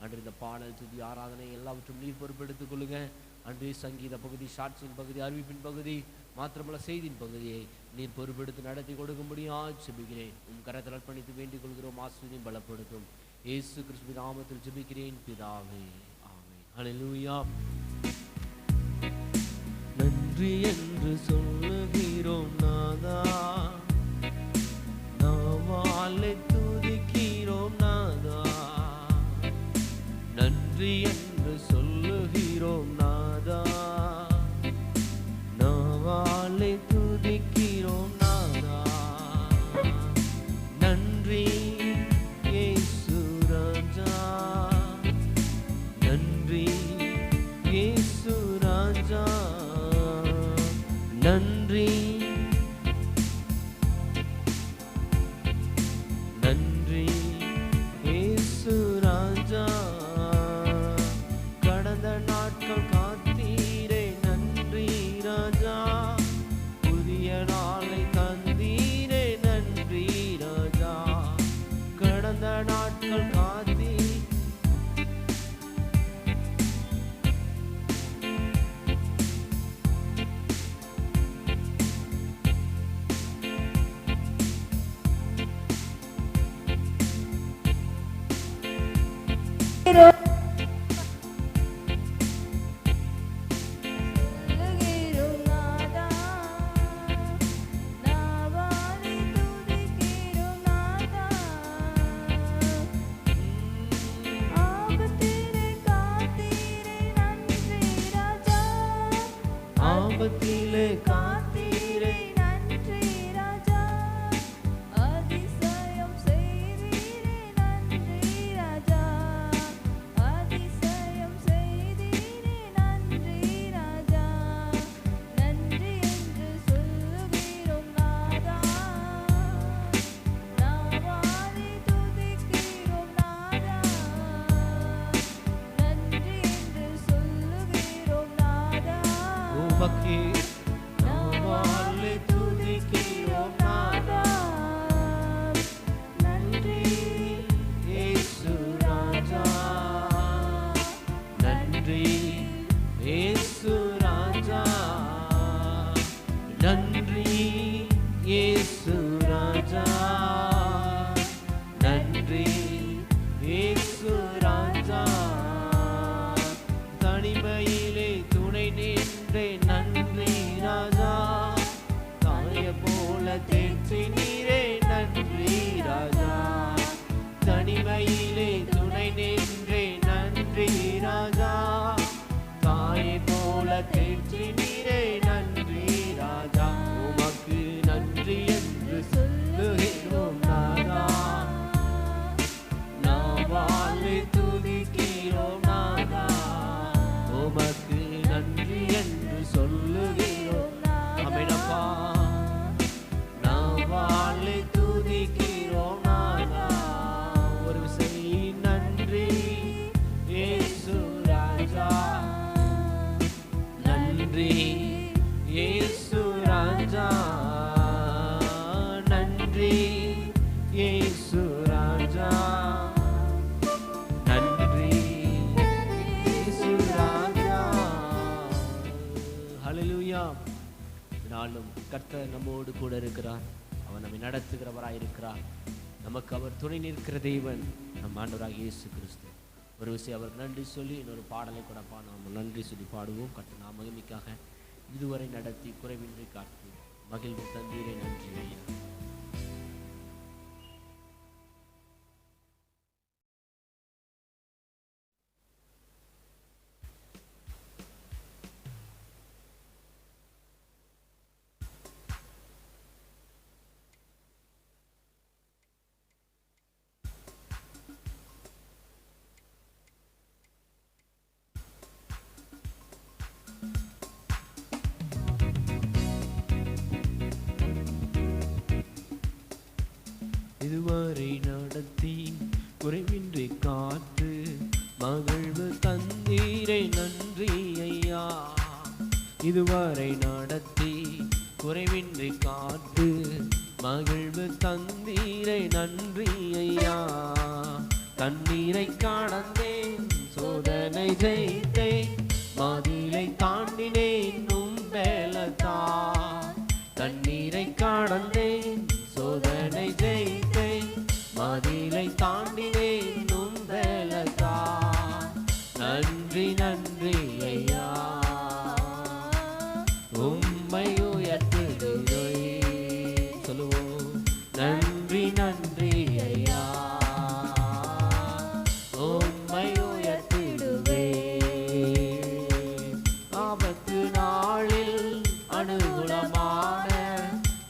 அன்று இந்த பாடல் துதி ஆராதனை எல்லாவற்றும் நீர் பொறுப்பெடுத்துக் கொள்ளுங்க. அன்று சங்கீத பகுதி, ஷார்ட்ஸின் பகுதி, அறிவிப்பின் பகுதி, மாத்திரமல்ல செய்தியின் பகுதியை நீர் பொறுப்பெடுத்து நடத்தி கொடுக்கும்படியாக ஜெபிக்கிறேன். உம் கரத்தில் அர்ப்பணித்து வேண்டிக் கொள்கிறோம். ஆசீர்வதியும் பலப்படுத்தும். இயேசு கிறிஸ்துவின் நாமத்தில் ஜெபிக்கிறேன் பிதாவே, ஆமென். ஹல்லேலூயா. நன்றி என்று சொல்லுகிறோம் நாதா, நாவாலே துதிக்கிறோம் நாதா. நன்றி என்று சொல்லுகிறோம் நாதா, நாவாலே துதிக்கிறோம் நாதா. நன்றி இயேசு ராஜா, நன்றி இயேசு ராஜா, நன்றி நன்றி இயேசு ராஜா. கடந்த நாட்கள் காத்தீரே நன்றி ராஜா, புதிய நாளை தந்தீரே நன்றி ராஜா. கடந்த நாட்கள் காத்தீ ஆபத்திலே காத்தீரே நன்றி ராஜா, அதிசயம் செய்தீரே நன்றி ராஜா, அதிசயம் செய்தீரே நன்றி ராஜா. நன்றி என்று சொல்லுகிறோம் நாதா, நாவாலே துதிக்கிறோம் நாதா. நன்றி என்று சொல்லுகிறோம் நாதா, உமக்கே நாவாலே துதிக்கிறோம் நாதா. நன்றி இயேசு ராஜா, நன்றி இயேசு ராஜா, நன்றி இயேசு ராஜா, நன்றி இயேசு ராஜா. தனிமையிலே துணை நின்றே நன்றி ராஜா, தாய போல தேற்றி நீரே நன்றி ராஜா. தனிமையிலே துணை நின்றே நன்றி ராஜா, தாயை போல தேற்றி நீரே நன்றி ராஜா. உமக்கு நன்றி என்று சொல்லுகிறோம் நாதா, நாவாலே துதிக்கிறோம் நாதா. உமக்கு நன்றி என்று சொல்லுகிறோம் அமேனப்பா, நாவாலே துதிக்கிறோம் நாதா. ஒரு விசை நன்றி இயேசு ராஜா, நன்றி இயேசு ராஜா, நன்றி இயேசு ராஜா, நன்றி இயேசு ராஜா. ஹல்லேலூயா. நாளும் கர்த்தர் நம்மோடு கூட இருக்கிறார். அவர் நம்மை நடத்துகிறவராய் இருக்கிறார். நமக்கு அவர் துணை நிற்கிற தேவன் நம் ஆண்டவராகிய இயேசு கிறிஸ்து. ஒரு விஷயம் அவருக்கு நன்றி சொல்லி இன்னொரு பாடலை கூட நாம் நன்றி சொல்லி பாடுவோம். கர்த்தர் நாம் மகிமைக்காக இதுவரை நடத்தி குறைவின்றி காத்து மகிழ்வு தந்தீரே நன்றி ஐயா. இதுவரை நடத்தி குறைவின்றி காத்து மகிழ்வு தந்தீரை நன்றி ஐயா. இதுவரை நடத்தி குறைவின்றி காத்து மகிழ்வு தந்தீரை நன்றி ஐயா. தண்ணீரை கடந்தேன் சோதனை ஜெயித்தேன், மதிலை தாண்டினேன் பலத்தால். தண்ணீரை கடந்தேன், சோதனை ஜெயித்தேன், மதிலை தாண்டினேன் பலத்தால். நன்றி நன்றி ஐயா, உம்மை உயர்த்துகிறேன். சொல்லுவோம், நன்றி நன்றி ஐயா, உம்மை உயர்த்திடுவேன். ஆபத்து நாளில் அனுகூலமான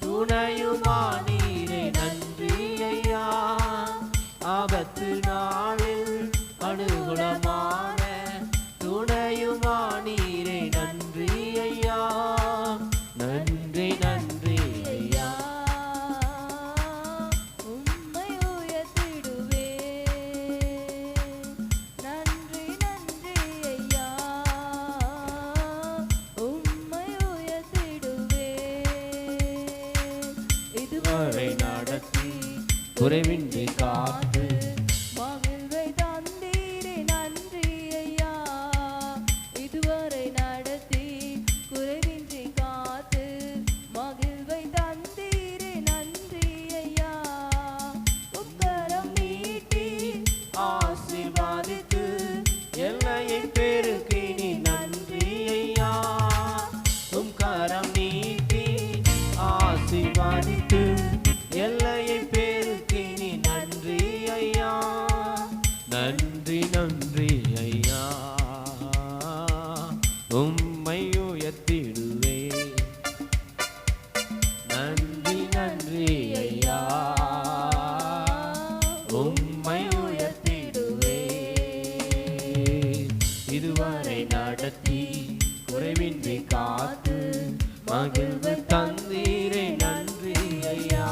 துணையுமானீரே நன்றி ஐயா. ஆபத்து நாளில் அனுகூலமான துணையுமானீரே நன்றி ஐயா. நன்றி நன்றி ஐயா, உம்மை உயர்த்திடுவேன். நன்றி நன்றி ஐயா, உம்மை உயர்த்திடுவேன். இதுவரை நடத்தி குறைவின்றி காத்து மகிழ்வை தந்தீரே நன்றி ஐயா. இதுவரை நடத்தி குறைவின்றி காத்து மகிழ்வை தந்தீரே நன்றி ஐயா. உக்கரம் நீட்டி ஆசீர்வாதித்து எல்லையை பெருக்கினி நன்றி ஐயா. உம் கரம் நீட்டி ஆசீர்வாதித்து எல்லையை பெருக்கினி நன்றி ஐயா. நன்றி நன்றி ஐயா, உம்மை உயர்த்திடுவேன். நன்றி நன்றி ஐயா, உம்மை உயர்த்திடுவேன். இதுவரை நடத்தி குறைவின்றி காத்து மகிழ்வு தந்தீரே நன்றி ஐயா.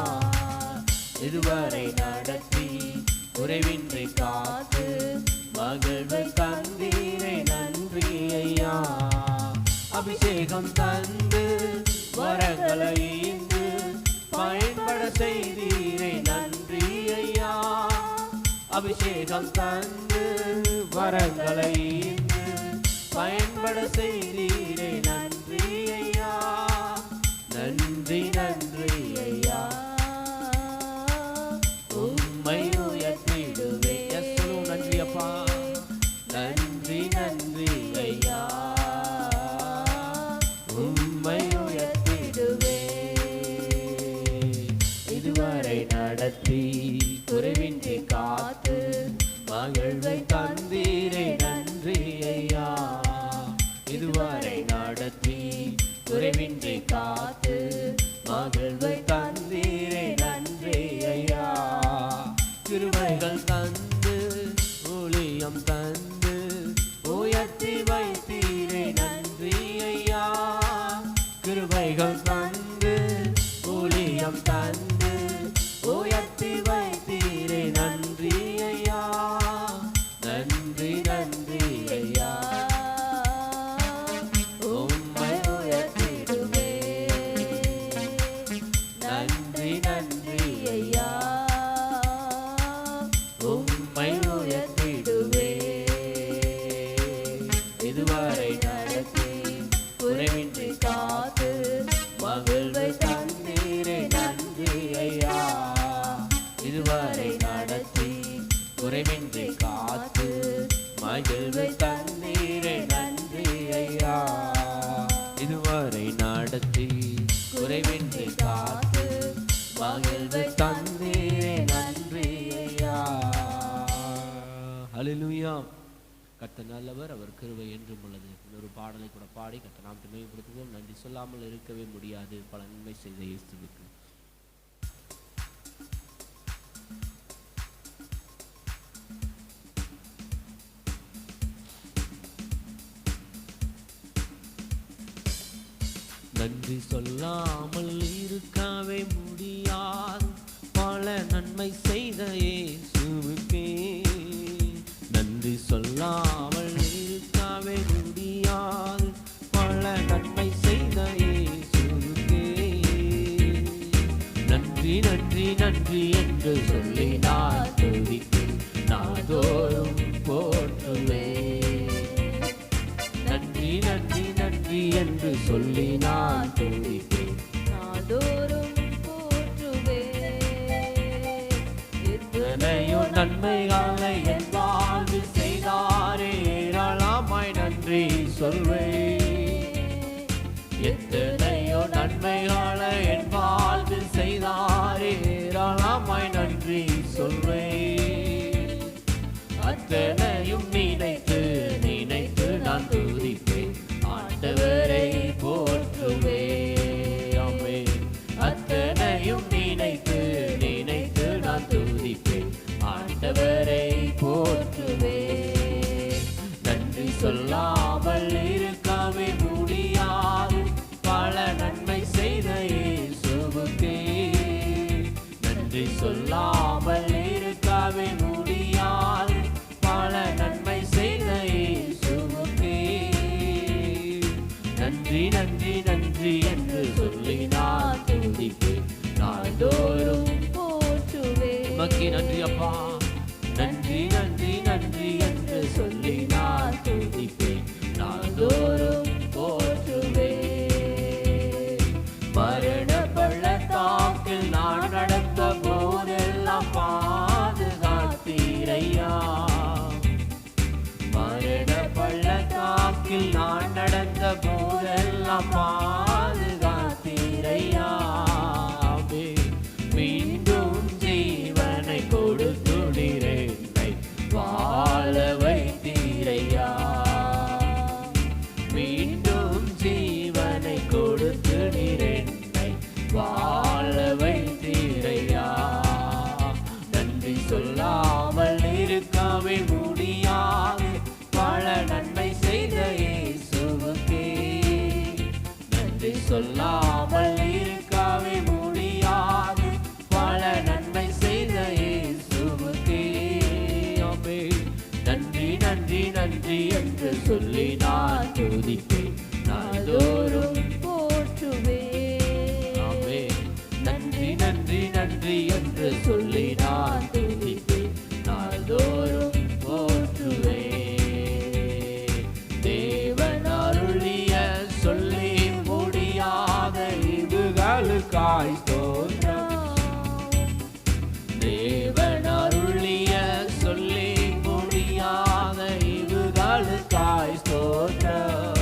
இதுவரை நடத்தி குறைவின்றி காத்து மகிழ்வு தந்தீரே நன்றி ஐயா. அபிஷேகம் தந்து வரங்களை ஈந்து பயன்பட செய்தீரே நன்றி ஐயா. அபிஷேகம் தந்து வரங்களை ஈந்து பயன்பட செய்தீரே நன்றி ஐயா. நன்றி நன்றி ஐயா, உம்மை உயர்த்திடுவேன். சொல்லுவோம், நன்றி அப்பா. நன்றி நன்றி ஐயா, உம்மை உயர்த்திடுவேன். இதுவரை நடத்தி குறைவின்றி காத்து மகிழ்வை தந்தீரே நன்றி ஐயா. இதுவரை நடத்தி குறைவின்றி காத்து மகிழ்வை தந்தீரே நன்றி ஐயா. கிருபைகள் தந்து ஊழியம் தந்து உயர்த்தி வைத்தீரே நன்றி ஐயா. கிருபைகள் தந்து ஊழியம் தந்து உயர்த்தி வைத்தீரே நன்றி ஐயா. நன்றி நன்றி ஐயா, உம்மை உயர்த்திடுவேன். நன்றி நன்றி ஐயா, உம்மை உயர்த்திடுவேன். இதுவரை நடத்தி குறைவின்றி காத்து மகிழ்வை தந்தீரே நன்றி ஐயா. இதுவரை நடத்தி குறைவின்றி காத்து மகிழ்வை தந்தீரே நன்றி ஐயா. இதுவரை நடத்தி குறைவின்றி காத்து மகிழ்வை தந்தீரே நன்றி ஐயா. ஹல்லேலூயா. கர்த்தர் நல்லவர், அவர் கிருபை என்றும் உள்ளது. இன்னொரு பாடலை கூட பாடி கர்த்தர் நாமத்தை மகிமைப்படுத்துவோம். நன்றி சொல்லாமல் இருக்கவே முடியாது பல நன்மை செய்த இயேசுவுக்கு. நன்றி சொல்லாமல் இருக்கவே முடியாது பல நன்மை செய்த இயேசுவுக்கே. நன்றி சொல்லாமல் இருக்கவே முடியாது பல நன்மை செய்த இயேசுவுக்கே. நன்றி நன்றி நன்றி என்று சொல்லி நான் துதித்து நாள்தோறும் போற்றுவேன். அத்தனையும் நினைத்து நினைத்து நான் துதிப்பேன், ஆண்டவரை போற்றுவேன். ஆமென். அத்தனையும் நினைத்து நினைத்து நான் துதிப்பேன், ஆண்டவரை போற்றுவேன். நன்றி சொல்லாமல் இருக்கவே முடியாது, பல நன்மை செய்த இயேசுவுக்கே. நன்றி சொல்லாமல் இருக்கவே முடியாது, பல நன்மை செய்த இயேசுவுக்கே. நன்றி நன்றி நன்றி என்று சொல்லி நான் துதிப்பேன், நாள்தோறும் போற்றுவேன். உமக்கு நன்றி அப்பா. நன்றி நன்றி நன்றி என்று சொல்லி நான் துதிப்பேன், நாள்தோறும் போற்றுவேன். மரண பள்ளத்தாக்கில் நான் நடந்த போதெல்லாம் பாதுகாத்தீரையா. மரண பள்ளத்தாக்கில் நான் நடந்த போதெல்லாம் பாதுகாத்தீரையா. மீண்டும் ஜீவனை கொடுத்துடிரேனை வாழ வைத்தீரையா. மீண்டும் ஜீவனை கொடுத்துடிரேனை வாழ வைத்தீரையா. நன்றி சொல்லாமல் இருக்கவே முடியாது, பல நன்மை செய்த இயேசுவுக்கே. நன்றி சொல்லாமல் இருக்கவே முடியாது, பல நன்மை செய்த இயேசுவுக்கே. ஆமென். நன்றி நன்றி நன்றி என்று சொல்லி நான் துதிப்பேன், நாள்தோறும் போற்றுவேன். ஆமென். நன்றி நன்றி நன்றி என்று சொல்லி நான் துதிப்பேன், நாள்தோறும் போற்றுவேன். தேவன் அருளிய சொல்லி முடியாத ஈவுகளுக்காய் ஸ்தோத்திரம். தேவன் அருளிய சொல்லி முடியாத ஈவுகளுக்காய் ஸ்தோத்திரம்.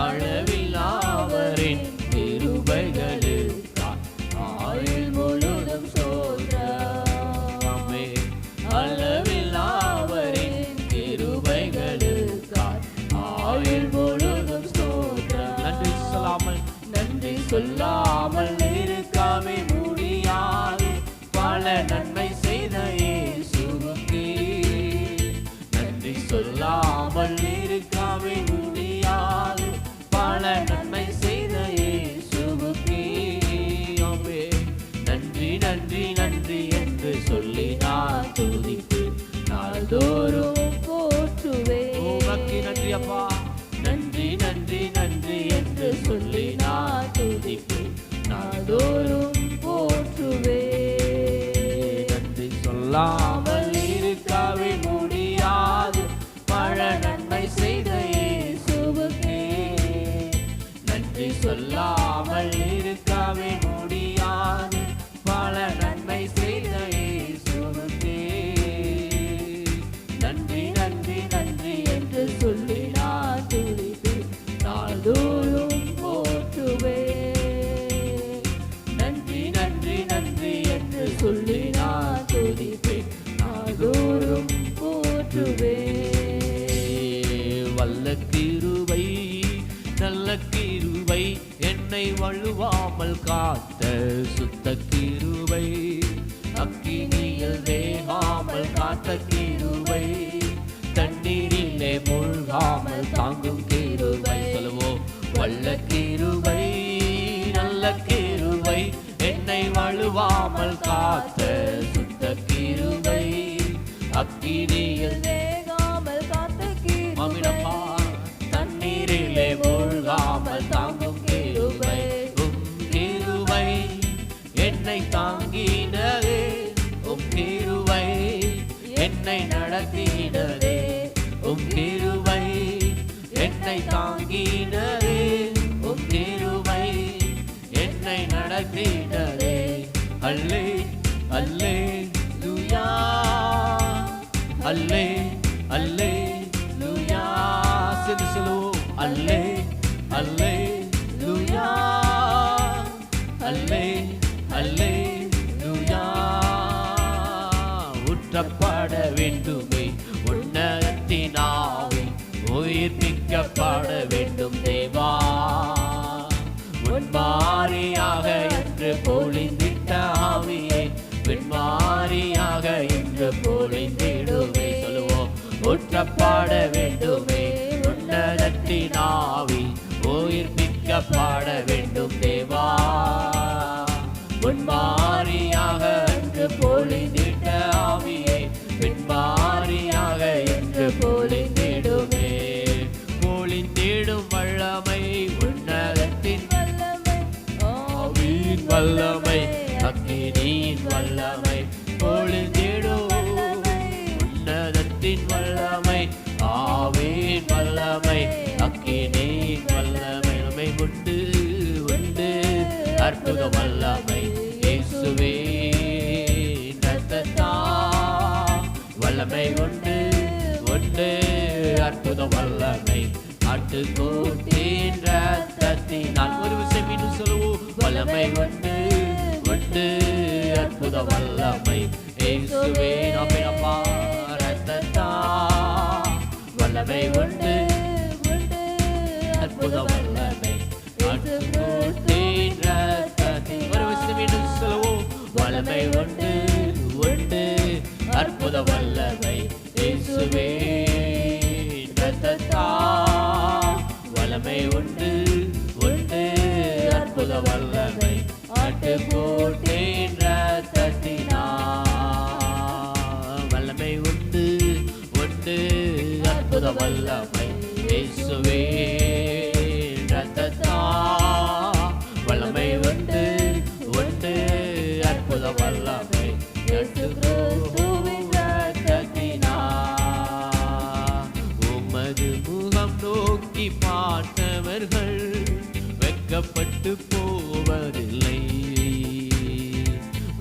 அளவில்லாவரின் கிருபைகளுக்காய் ஆயுள் முழுதும் ஸ்தோத்திரம். ஆமென். அளவில்லாவரின் கிருபைகளுக்காய் ஆயுள் முழுதும் ஸ்தோத்திரம். நன்றி சொல்லாமல் நன்றி சொல்லாமல் இருக்கவே முடியாது, பல நன்மை செய்த இயேசுவுக்கே. நன்றி சொல்லாமல் இருக்கவே முடியாது, பல நன்மை செய்த இயேசுவுக்கே. ஆமென். நன்றி நன்றி நன்றி என்று சொல்லி நான் துதிப்பேன், நாள்தோறும் போற்றுவேன். உமக்கு நன்றி அப்பா. நன்றி நன்றி நன்றி என்று சொல்லி நான் துதிப்பேன், நாள்தோறும் போற்றுவேன். நன்றி சொல்லாமல் இருக்கவே முடியாது, பல நன்மை செய்த இயேசுவுக்கே. நன்றி சொல்லாமல் இருக்கவே முடியாது, பல நன்மை செய்த இயேசுவுக்கே. நன்றி நன்றி நன்றி என்று சொல்லி நான் துதிப்பேன், நாள்தோறும் போற்றுவேன். நன்றி நன்றி நன்றி என்று சொல்லி நான் துதிப்பேன், நாள்தோறும் போற்றுவேன். வல்ல கிருபை நல்ல கிருபை என்னை வழுவாமல் காத்த சுத்த கிருபை, அக்கினியில் வேகாமல் காத்த கிருபை, தண்ணீரிலே மூழ்காமல் தாங்கும் கிருபை. சொல்லுவோம். வல்ல கிருபை நல்ல கிருபை என்னை வழுவாமல் காத்த சுத்த கிருபை, அக்கினியில் வேகாமல் காத்த கிருபை, தண்ணீரிலே மூழ்காமல் தாங்கும் கிருபை. உம் கிருபை என்னை தாங்கினதே, உம் கிருபை என்னை நடத்தினதே, உம் கிருபை என்னை தாங்கினதே, உம் கிருபை என்னை நடத்தினதே. அல்லே அல்லே லூயா, அல்லே அல்லே லூயா. சிறு சொல்லுவோம். அல்லே அல்லே லூயா, அல்லே அல்லே லூயா. ஊற்றப்பட வேண்டும் ஊற்றப்பட வேண்டும் தேவா, முன்மாரியாக என்று பொழிந்திட்ட ஆவியே, பின்மாரியாக என்று பொழிந்திடுவே. சொல்லுவோம், ஊற்றப்பட வேண்டுமே உன்னதத்தின் ஆவி, உயிர்ப்பிக்கப்பட வேண்டும் தேவா, முன்மாரியாக என்று பொழிந்திட்ட ஆவியே, பின்மாரியாக என்று பொழிந்திடுமே. பொழிந்திடும் வல்லமை உன்னதத்தின் ஆவியின் வல்லமை, அக்கினியின் வல்லமை, பொழிந்திடும் உன்னதத்தின் வல்லமை, ஆவியின் வல்லமை, அக்கினியின் வல்லமை, நம்மை உண்டு உண்டு அற்புத வல்லமை இயேசுவே ரத்தத்தா, வல்லமை உண்டு உண்டு அற்புத வல்லமை, ஆட்டுக்குட்டியின் ரத்தத்தினால். ஒரு விஷயம் இன்னும் சொல்லுவோம், வல்லமை உண்டு உண்டு அற்புத வல்லமை இயேசுவே நம்மிடப்பா ரத்தத்தா, வல்லமை உண்டு அற்புத வல்லமை, ஆட்டுக்குட்டியின் ரத்தத்தின். ஒரு விஷயம் இன்னும் சொல்லுவோம், வல்லமை உண்டு உண்டு அற்புத வல்லமை இயேசுவே ரத்தத்தா, வல்லமை உண்டு உண்டு அற்புத வல்லமை, ஆட்டுக்குட்டியின் ரத்தத்தினா. வல்லமை உண்டு உண்டு அற்புத வல்லமை இயேசுவே ரத்தத்தா, வல்லமை உண்டு உண்டு அற்புத வல்லமை, ரத்தத்தினா. உமது முகம் நோக்கி பார்த்தவர்கள் வெட்கப்பட்டு போவதில்லை,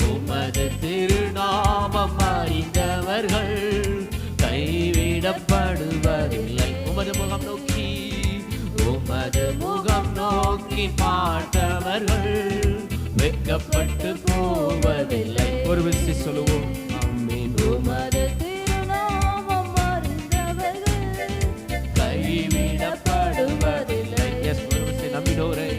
உமது திருநாமம் அறிந்தவர்கள் கைவிடப்படுவதில்லை. உமது முகம் நோக்கி, உமது முகம் நோக்கி பார்த்தவர்கள் வெட்கப்பட்டு போவதில்லை. ஒரு விஷயம் சொல்லுவோம், ஆமென். உமது திருநாமம் அறிந்தவர்கள் கைவிடப்படுவதில்லை. நம்பினோரை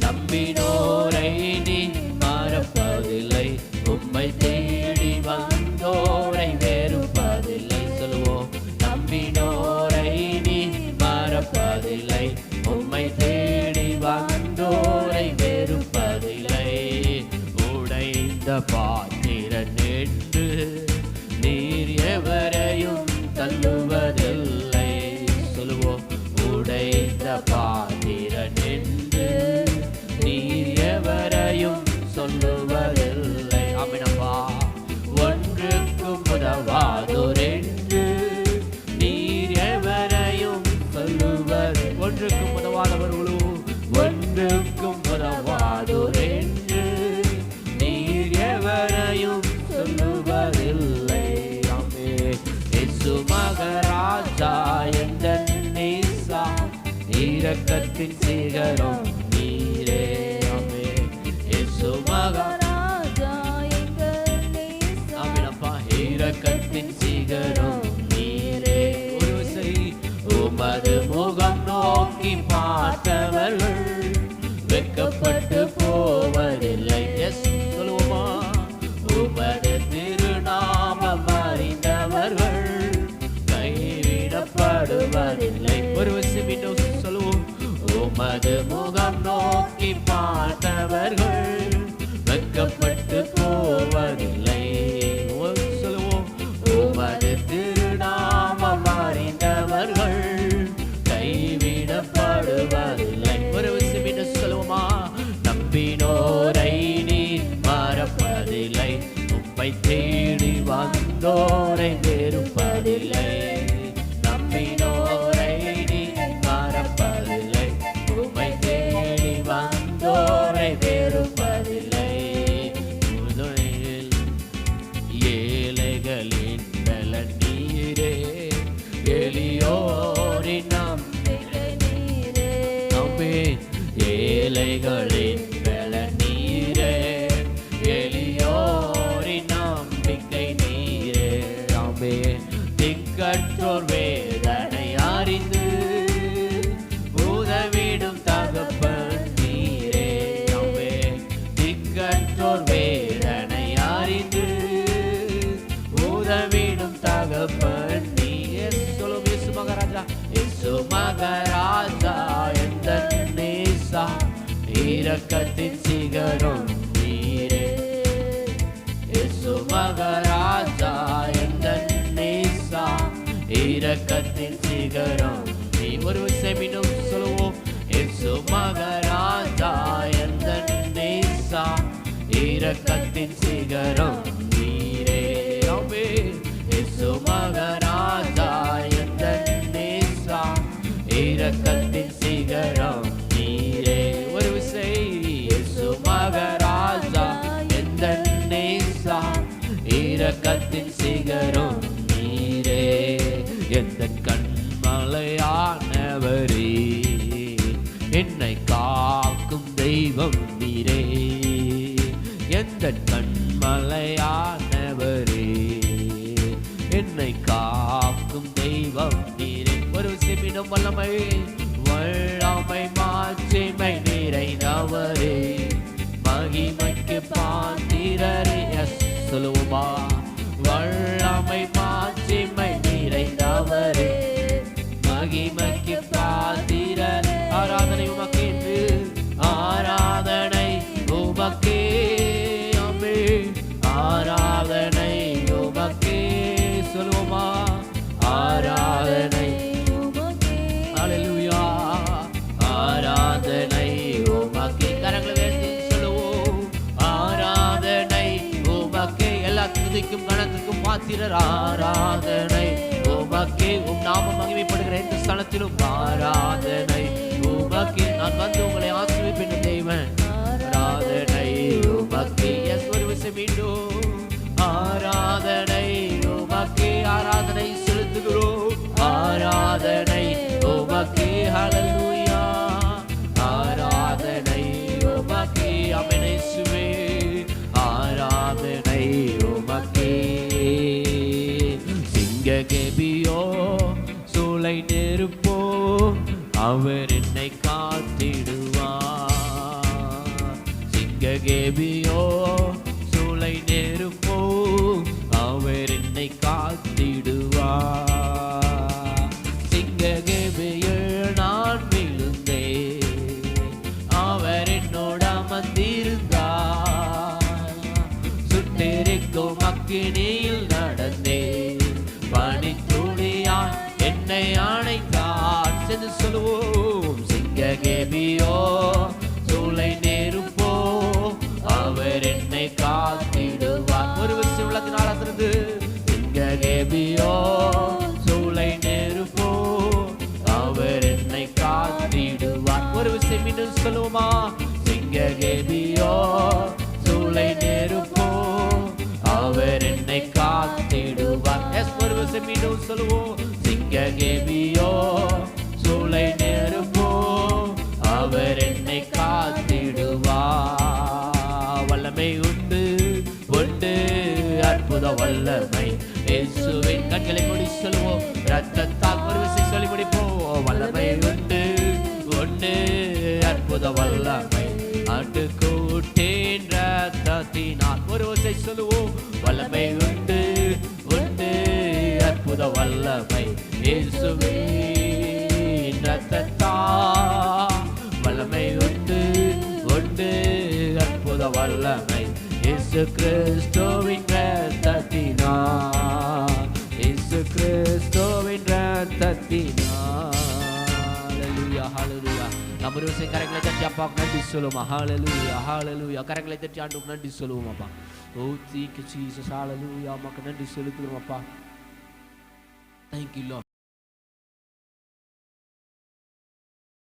நம்பினோரை நீ மறப்பதில்லை, உம்மை தேடி வந்தோரை வெறுப்பதில்லை. சொல்லுவோம், நம்பினோரை நீ மறப்பதில்லை, உம்மை தேடி வந்தோரை வெறுப்பதில்லை. உடைந்த பாத்திரன் என்று நீர் எவரையும் தள்ளுவதில்லை. சொல்லுவோம், உடைந்த பாத்திரன் என்று நீர் எவரையும் சொல்லுவதில்லை. ஆமெனப்பா, ஒன்றுக்கும் உதவாதோர் என்று நீர் எவரையும் சொல்லுவது. ஒன்றுக்கும் உதவாதவர்களோ, ஒன்றுக்கும் உதவாதோர் என்று நீர் எவரையும் சொல்லுவதில்லை. ஆமே, இயேசு மகராஜா என்ற நேசா, இரக்கத்தின் சிகரம் நீரே. ஆமே, இயேசு மகராஜா எங்கள் நேசா, ஆமெனப்பா, இரக்கத்தின் சிகரம் நீரே. ஒரு விசை, உமது முகம் நோக்கி பார்த்தவர்கள் வெட்கப்பட்டு போவதில்லை. எஸ் சொல்லுவோமா, உமது திருநாமம் அறிந்தவர்கள் கைவிடப்படுவதில்லை. ஒரு விஷயம் இன்னும் சொல்லுவோம், உமது முகம் நோக்கி பார்த்தவர்கள் வெட்கப்பட்டு போவதில்லை. சொல்லுவோம், உமது திருநாமம் அறிந்தவர்கள் கைவிடப்படுவதில்லை. ஒரு விஷயம் இன்னும் சொல்லுவோமா, நம்பினோரை நீ மறப்பதில்லை, உம்மை தேடி வந்தோரை வெறுப்பதில்லை. நம்பினோரை நீ மறப்பதில்லை, உம்மை தேடி வந்தோரை வெறுப்பதில்லை. ஏழைகளின் பலன் நீரே, எளியோரின் நம்பிக்கை நீரே. ஆமென். ஏழைகளின் பலன் நீரே, எளியோரின் நம்பிக்கை நீரே. ஆமென். திக்கற்றோர் வேதனை அறிந்து இரக்கத்தின் சிகரம் நீ. ஒரு விஷயம் இன்னும் சொல்லுவோம். இயேசு மகாராஜா எந்த நேசா, இரக்கத்தின் சிகரம் நீரே. ஆமென். இயேசு மகாராஜா எந்த நேசா, இரக்கத்தின் சிகரம் நீரே. ஒரு விஷயம். இயேசு மகாராஜா எந்த நேசா, இரக்கத்தின் சிகரம் நீரே. எந்த கண்மலையானவரே, என்னை காக்கும் தெய்வம் நீரே. எந்த கண்மலையானவரே, என்னை காக்கும் தெய்வம் நீரே. ஒரு சிமிடம் வல்லமை வல்லமை மாட்சிமை நிறைந்தவரே, மகிமைக்கு பாத்திரரே. சொல்லுவோமா? வல்லமை மாட்சிமை நிறைந்தவரே, மகிமைக்கு பாத்திரரே. ஆராதனை உமக்கே, ஆராதனை உமக்கே. ஆமென். ஆராதனை உமக்கே. சொல்லுவோமா? ஆராதனை உமக்கே. ஹல்லேலூயா. ஆராதனை உமக்கே. கரங்களை உயர்த்தி சொல்லுவோம். ஆராதனை உமக்கே. எல்லா துதிக்கும் கணத்துக்கும் பாத்திரர். ஆராதனை உமக்கே. உம் நாமம் மகிமைப்படுகிற எந்த ஸ்தலத்திலும் ஆராதனை உமக்கே. நான் வந்து உங்களை ஆசீர்வதிப்பேன் தேவன். ஆராதனை உமக்கே. ஒரு விஷயம் மீண்டும். ஆராதனை உமக்கே. ஆராதனை செலுத்துகிறோம். ஆராதனை உமக்கே. ஹல்லேலூயா. ஆராதனை உமக்கே. ஆமென் இயேசுவே. ஆராதனை உமக்கே. சிங்ககேபியோ சூளை நெருப்போ, அவர் என்னை காத்திடுவார். சிங்ககேபியோ சூளை நெருப்போ, அவர் என்னை காத்திடுவார். சிங்ககேபியில் நான் விழுந்தேன், அவர் என்னோட அமர்ந்திருந்தார். சுட்டெரிக்கும் அக்கினியில் நடந்தேன், பனித்துளியால் என்னை அணைத்தார். சென்று சொல்லுவோம். சிங்ககேபியோ சூளை நெருப்போ, அவர் என்னை காத்திடுவார். ஒரு விஷயம் உள்ளத்தினால் அசைந்து. சிங்ககேபியோ சூளை நெருப்போ, அவர் என்னை காத்திடுவார். ஒரு விஷயம் இன்னும் சொல்லுவோமா? சிங்ககேபியோ சூளை நெருப்போ, அவர் என்னை காத்திடுவார். ஒரு விஷயம் இன்னும் சொல்லுவோம். சிங்ககேபியோ சூளை நெருப்போ, அவர் என்னை காத்திடுவார். வல்லமை உண்டு உண்டு அற்புத வல்லமை இயேசுவின். கண்களை மூடி சொல்லுவோம். ரத்தத்தால் ஒரு விஷயம் சொல்லி முடிப்போம். வல்லமை உண்டு உண்டு அற்புத வல்லமை ஆட்டுக்கூட்டின் ரத்தத்தினால். ஒரு விஷயம் சொல்லுவோம். வல்லமை உண்டு உண்டு அற்புத வல்லமை இயேசுவின் ரத்தத்தால். வல்லமை உண்டு உண்டு அற்புத வல்லமை இயேசு கிறிஸ்துவின் ரத்தத்தினால். இயேசு கிறிஸ்துவின் ரத்தத்தினால். ஹல்லேலூயா ஹல்லேலூயா. நம்ம ஒரு விஷயம் கரங்களை தட்டி அப்பாவுக்கு நன்றி சொல்லுவோமா? ஹல்லேலூயா ஹல்லேலூயா. கரங்களை தட்டி ஆண்டுக்கு நன்றி சொல்லுவோம் அப்பா. ஓ தீக்கு ஜீசஸ். ஹல்லேலூயா. அம்மாக்கு நன்றி செலுத்துகிறோம் அப்பா. Thank you Lord.